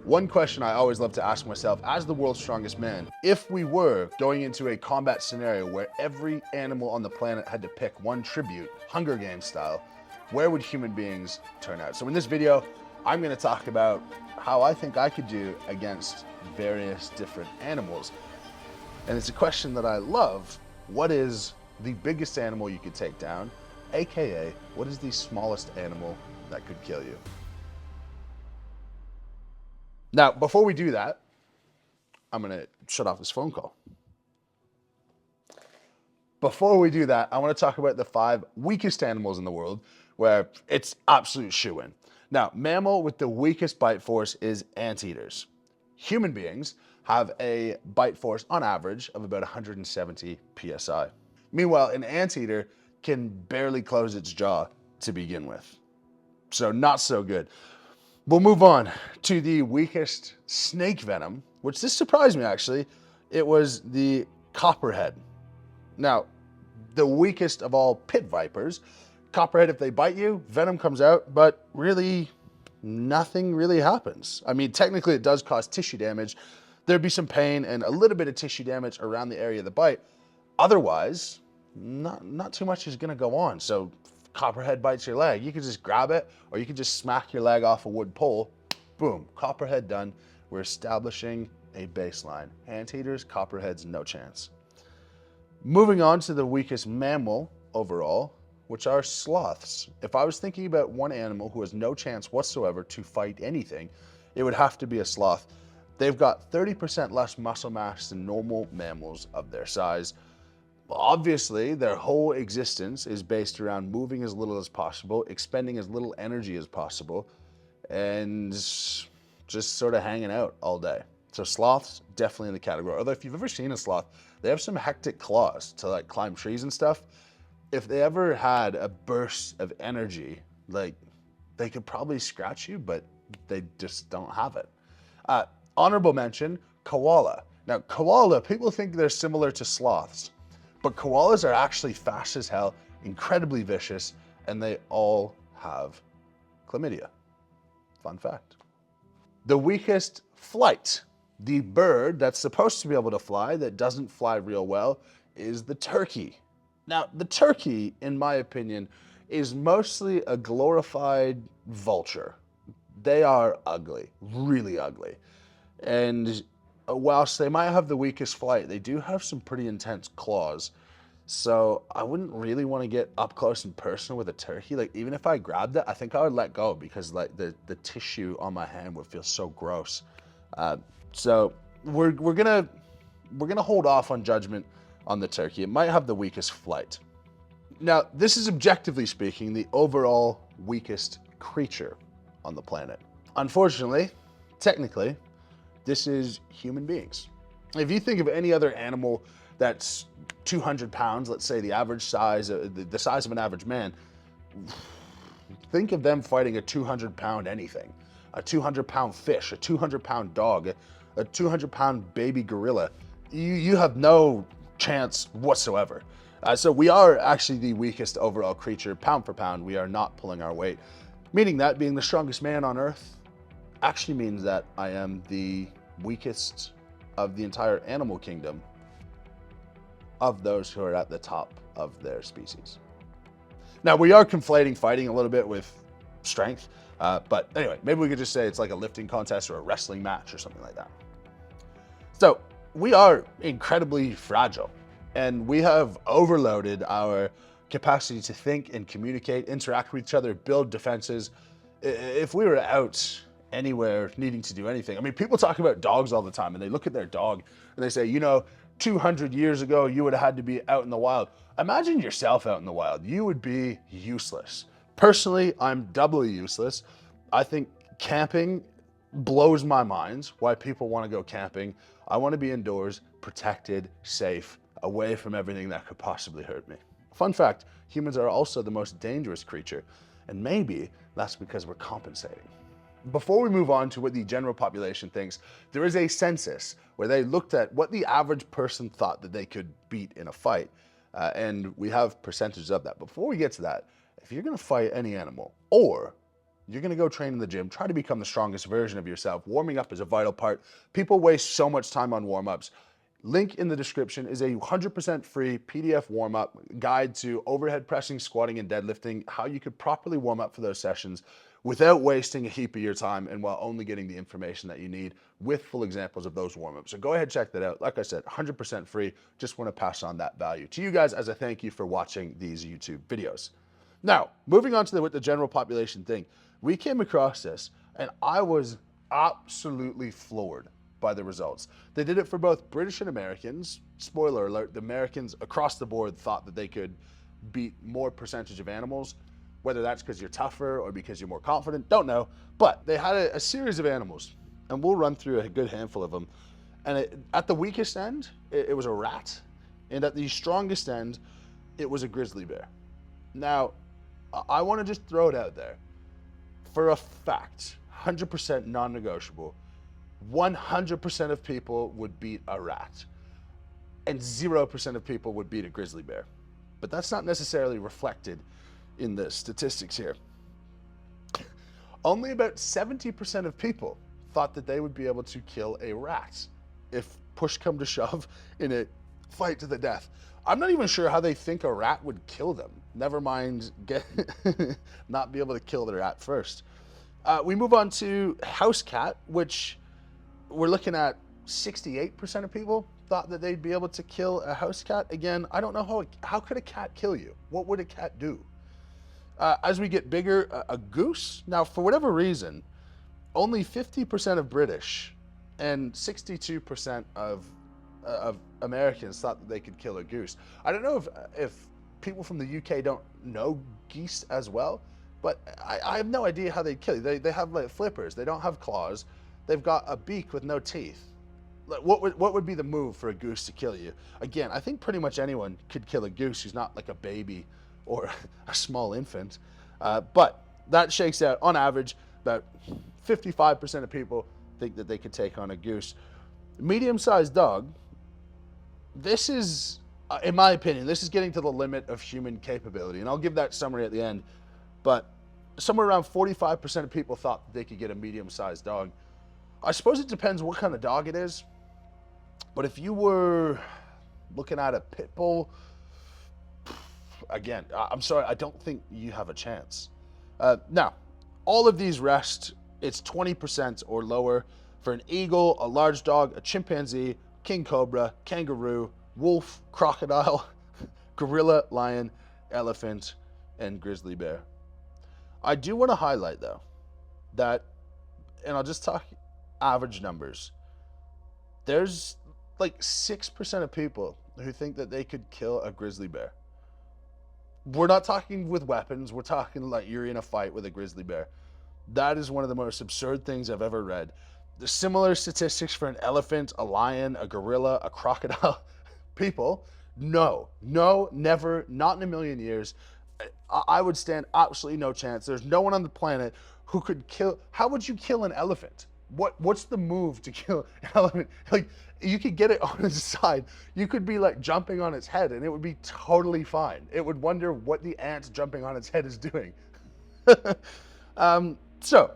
One question I always love to ask myself as the world's strongest man, if we were going into a combat scenario where every animal on the planet had to pick one tribute, Hunger Games style, where would human beings turn out? So in this video, I'm gonna talk about how I think I could do against various different animals. And it's a question that I love. What is the biggest animal you could take down? AKA, what is the smallest animal that could kill you? Now, before we do that, I'm gonna shut off this phone call. Before we do that, I wanna talk about the 5 weakest animals in the world where it's absolute shoo-in. Now, mammal with the weakest bite force is anteaters. Human beings have a bite force on average of about 170 PSI. Meanwhile, an anteater can barely close its jaw to begin with. So not so good. We'll move on to the weakest snake venom, which this surprised me actually. It was the copperhead. Now, the weakest of all pit vipers. Copperhead, if they bite you, venom comes out, but really nothing really happens. I mean, technically it does cause tissue damage. There'd be some pain and a little bit of tissue damage around the area of the bite. Otherwise, not too much is gonna go on. So copperhead bites your leg, you can just grab it, or you can just smack your leg off a wood pole. Boom, copperhead done. We're establishing a baseline. Anteaters, copperheads, no chance. Moving on to the weakest mammal overall, which are sloths. If I was thinking about one animal who has no chance whatsoever to fight anything, it would have to be a sloth. They've got 30% less muscle mass than normal mammals of their size. Obviously, their whole existence is based around moving as little as possible, expending as little energy as possible, and just sort of hanging out all day. So sloths, definitely in the category. Although if you've ever seen a sloth, they have some hectic claws to like climb trees and stuff. If they ever had a burst of energy, like they could probably scratch you, but they just don't have it. Honorable mention, koala. Now koala, people think they're similar to sloths. But koalas are actually fast as hell, incredibly vicious, and they all have chlamydia. Fun fact. The weakest flight, the bird that's supposed to be able to fly that doesn't fly real well, is the turkey. Now, the turkey, in my opinion, is mostly a glorified vulture. They are ugly, really ugly. And whilst they might have the weakest flight, they do have some pretty intense claws. So I wouldn't really want to get up close and personal with a turkey. Like even if I grabbed it, I think I would let go because like the tissue on my hand would feel so gross. So we're gonna hold off on judgment on the turkey. It might have the weakest flight. Now, this is objectively speaking the overall weakest creature on the planet. Unfortunately, technically, this is human beings. If you think of any other animal that's 200 pounds, let's say the average size, the size of an average man, think of them fighting a 200-pound anything, a 200-pound fish, a 200-pound dog, a 200-pound baby gorilla. You have no chance whatsoever. So we are actually the weakest overall creature, pound for pound. We are not pulling our weight, meaning that being the strongest man on earth actually means that I am the weakest of the entire animal kingdom of those who are at the top of their species. Now, we are conflating fighting a little bit with strength, but anyway, maybe we could just say it's like a lifting contest or a wrestling match or something like that. So we are incredibly fragile, and we have overloaded our capacity to think and communicate, interact with each other, build defenses. If we were out anywhere needing to do anything, I mean, people talk about dogs all the time, and they look at their dog and they say, you know, 200 years ago, you would have had to be out in the wild. Imagine yourself out in the wild. You would be useless. Personally, I'm doubly useless. I think camping blows my mind why people want to go camping. I want to be indoors, protected, safe, away from everything that could possibly hurt me. Fun fact, humans are also the most dangerous creature, and maybe that's because we're compensating. Before we move on to what the general population thinks, there is a census where they looked at what the average person thought that they could beat in a fight. And we have percentages of that. Before we get to that, if you're gonna fight any animal, or You're going to go train in the gym, try to become the strongest version of yourself. Warming up is a vital part. People waste so much time on warm-ups. Link in the description is a 100% free PDF warm-up guide to overhead pressing, squatting, and deadlifting, how you could properly warm up for those sessions without wasting a heap of your time and while only getting the information that you need with full examples of those warm-ups. So go ahead, check that out. Like I said, 100% free. Just want to pass on that value to you guys as a thank you for watching these YouTube videos. Now, moving on to with the general population thing, we came across this and I was absolutely floored by the results. They did it for both British and Americans. Spoiler alert, the Americans across the board thought that they could beat more percentage of animals, whether that's because you're tougher or because you're more confident, don't know. But they had a series of animals, and we'll run through a good handful of them. And at the weakest end, it was a rat. And at the strongest end, it was a grizzly bear. Now, I want to just throw it out there. For a fact, 100% non-negotiable, 100% of people would beat a rat and 0% of people would beat a grizzly bear. But that's not necessarily reflected in the statistics here. Only about 70% of people thought that they would be able to kill a rat if push come to shove in a fight to the death. I'm not even sure how they think a rat would kill them. Never mind not be able to kill the rat first. We move on to house cat, which we're looking at 68% of people thought that they'd be able to kill a house cat. Again, I don't know how could a cat kill you? What would a cat do? As we get bigger, a goose. Now, for whatever reason, only 50% of British and 62% of Americans thought that they could kill a goose. I don't know if people from the UK don't know geese as well, but I have no idea how they'd kill you. They have like flippers. They don't have claws. They've got a beak with no teeth. Like, what would be the move for a goose to kill you? Again, I think pretty much anyone could kill a goose who's not like a baby or a small infant. But that shakes out, on average, about 55% of people think that they could take on a goose. Medium-sized dog, this is, in my opinion, this is getting to the limit of human capability. And I'll give that summary at the end. But somewhere around 45% of people thought that they could get a medium-sized dog. I suppose it depends what kind of dog it is. But if you were looking at a pit bull, again, I'm sorry, I don't think you have a chance. Now, all of these rest, it's 20% or lower for an eagle, a large dog, a chimpanzee, king cobra, kangaroo, wolf, crocodile, gorilla, lion, elephant, and grizzly bear. I do want to highlight, though, that, and I'll just talk average numbers, there's like 6% of people who think that they could kill a grizzly bear. We're not talking with weapons. We're talking like you're in a fight with a grizzly bear. That is one of the most absurd things I've ever read. There's similar statistics for an elephant, a lion, a gorilla, a crocodile. People, no, never, not in a million years. I would stand absolutely no chance. There's no one on the planet who could kill. How would you kill an elephant? What's the move to kill an elephant? Like, you could get it on its side. You could be like jumping on its head and it would be totally fine. It would wonder what the ant jumping on its head is doing. So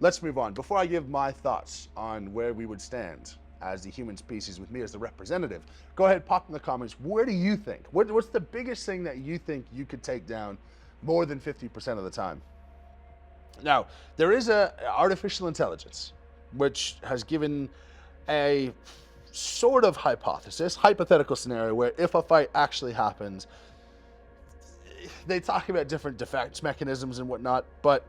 let's move on. Before I give my thoughts on where we would stand as the human species with me as the representative, go ahead, pop in the comments. Where do you think? What's the biggest thing that you think you could take down more than 50% of the time? Now, there is a artificial intelligence, which has given a sort of hypothetical scenario where if a fight actually happens, they talk about different defense mechanisms and whatnot, but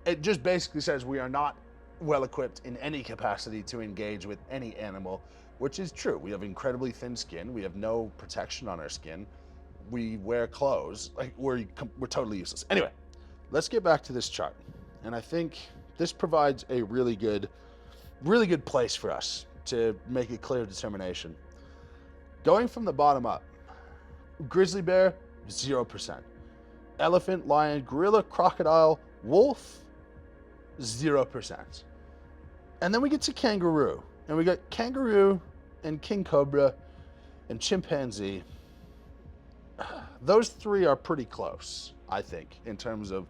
it just basically says we are not well equipped in any capacity to engage with any animal, which is true. We have incredibly thin skin. We have no protection on our skin. We wear clothes. Like we're totally useless. Anyway, let's get back to this chart. And I think this provides a really good place for us to make a clear determination. Going from the bottom up, grizzly bear, 0%. Elephant, lion, gorilla, crocodile, wolf, 0%. And then we get to kangaroo. And we got kangaroo and king cobra and chimpanzee. Those three are pretty close, I think, in terms of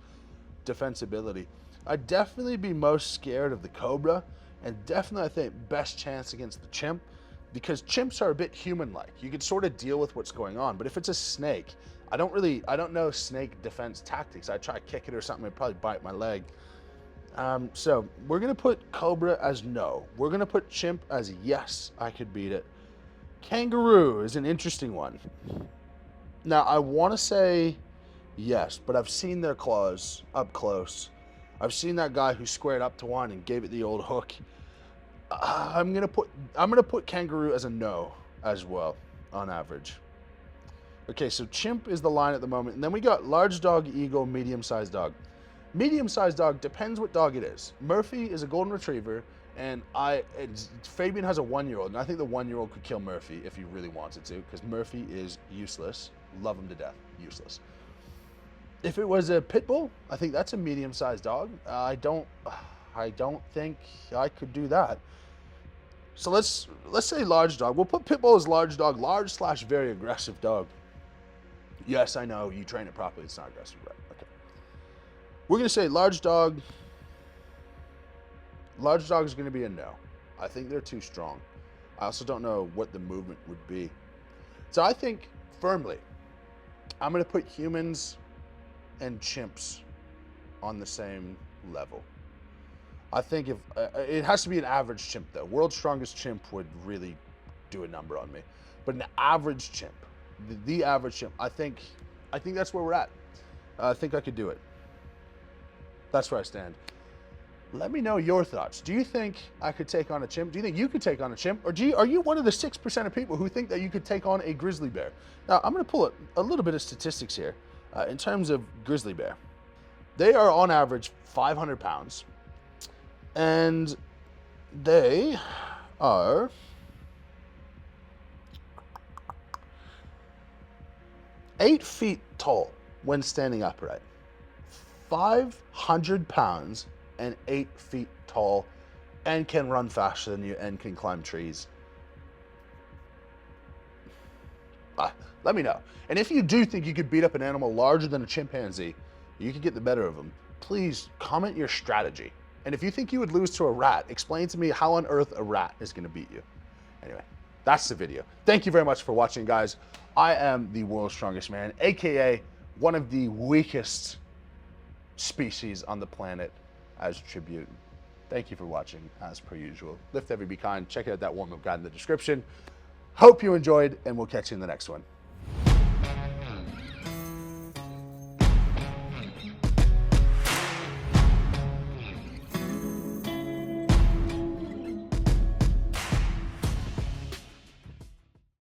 defensibility, I'd definitely be most scared of the cobra, and definitely I think best chance against the chimp, because chimps are a bit human-like. You could sort of deal with what's going on, but if it's a snake, I don't know snake defense tactics. I'd try to kick it or something, it'd probably bite my leg. So we're gonna put cobra as no. We're gonna put chimp as yes, I could beat it. Kangaroo is an interesting one. Now, I want to say yes, but I've seen their claws up close. I've seen that guy who squared up to one and gave it the old hook. I'm gonna put kangaroo as a no as well on average. Okay, so chimp is the line at the moment, and then we got large dog, eagle, medium-sized dog. Medium-sized dog depends what dog it is. Murphy is a golden retriever, and Fabian has a 1-year-old, and I think the 1-year-old could kill Murphy if he really wanted to, because Murphy is useless. Love him to death, useless. If it was a pit bull, I think that's a medium-sized dog. I don't think I could do that. So let's say large dog. We'll put pit bull as large dog, large/very aggressive dog. Yes, I know you train it properly. It's not aggressive, right? Okay. We're gonna say large dog. Large dog is gonna be a no. I think they're too strong. I also don't know what the movement would be. So I think firmly, I'm gonna put humans and chimps on the same level. I think if it has to be an average chimp though. World's strongest chimp would really do a number on me, but an average chimp, the average chimp, I think that's where we're at. I think I could do it. That's where I stand. Let me know your thoughts. Do you think I could take on a chimp? Do you think you could take on a chimp? Or are you one of the 6% of people who think that you could take on a grizzly bear? Now, I'm going to pull a little bit of statistics here in terms of grizzly bear. They are on average 500 pounds. And they are 8 feet tall when standing upright. 500 pounds and 8 feet tall, and can run faster than you and can climb trees. Let me know. And if you do think you could beat up an animal larger than a chimpanzee, you could get the better of them, please comment your strategy. And if you think you would lose to a rat, explain to me how on earth a rat is going to beat you. Anyway, that's the video. Thank you very much for watching, guys. I am the world's strongest man, aka one of the weakest species on the planet, as tribute. Thank you for watching, as per usual. Lift heavy, be kind. Check out that warm-up guide in the description. Hope you enjoyed, and we'll catch you in the next one.